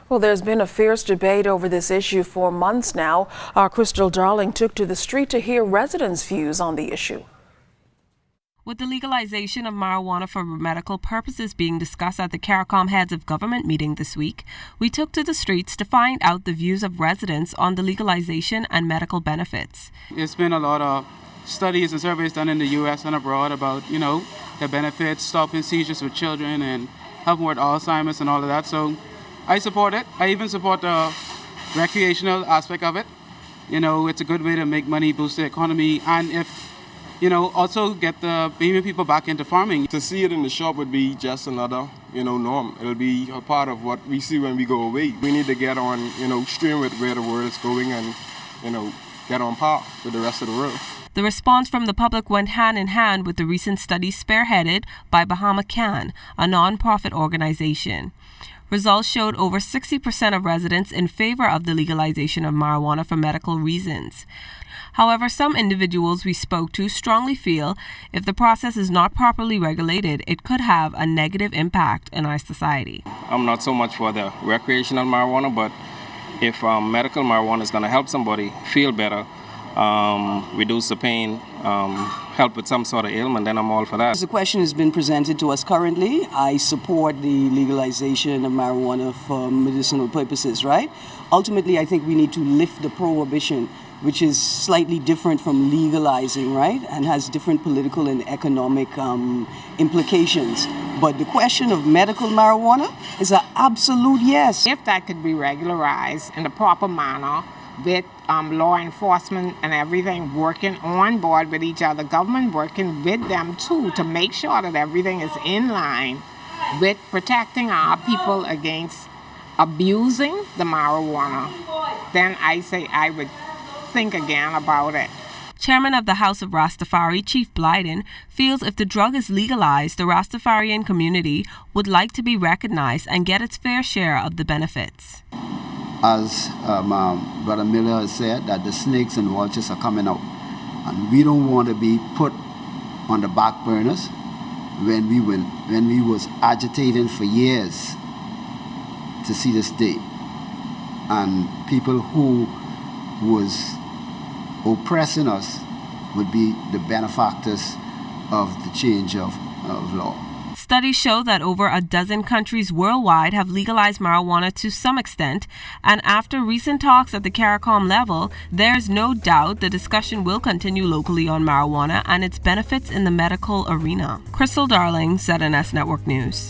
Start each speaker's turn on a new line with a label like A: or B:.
A: Well, there's been a fierce debate over this issue for months now. Our Crystal Darling took to the street to hear residents' views on the issue.
B: With the legalization of marijuana for medical purposes being discussed at the CARICOM Heads of Government meeting this week, we took to the streets to find out the views of residents on the legalization and medical benefits.
C: There's been a lot of studies and surveys done in the U.S. and abroad about, the benefits, stopping seizures with children and helping with Alzheimer's and all of that. So I support it. I even support the recreational aspect of it. It's a good way to make money, boost the economy, and also get the baby people back into farming.
D: To see it in the shop would be just another, norm. It'll be a part of what we see when we go away. We need to get on, stream with where the world is going and, get on par with the rest of the world.
B: The response from the public went hand in hand with the recent study spearheaded by Bahama Can, a non-profit organization. Results showed over 60% of residents in favor of the legalization of marijuana for medical reasons. However, some individuals we spoke to strongly feel if the process is not properly regulated, it could have a negative impact in our society.
E: I'm not so much for the recreational marijuana, but if medical marijuana is going to help somebody feel better, reduce the pain, help with some sort of ailment, then I'm all for that.
F: The question has been presented to us currently. I support the legalization of marijuana for medicinal purposes, right? Ultimately, I think we need to lift the prohibition, which is slightly different from legalizing, right? And has different political and economic implications. But the question of medical marijuana is an absolute yes.
G: If that could be regularized in the proper manner, with law enforcement and everything working on board with each other, government working with them too to make sure that everything is in line with protecting our people against abusing the marijuana, then I say I would think again about it.
B: Chairman of the House of Rastafari, Chief Blyden, feels if the drug is legalized, the Rastafarian community would like to be recognized and get its fair share of the benefits.
H: As Brother Miller has said, that the snakes and vultures are coming out. And we don't want to be put on the back burners when we was agitating for years to see this day. And people who was oppressing us would be the benefactors of the change of law.
B: Studies show that over a dozen countries worldwide have legalized marijuana to some extent, and after recent talks at the CARICOM level, there is no doubt the discussion will continue locally on marijuana and its benefits in the medical arena. Crystal Darling, ZNS Network News.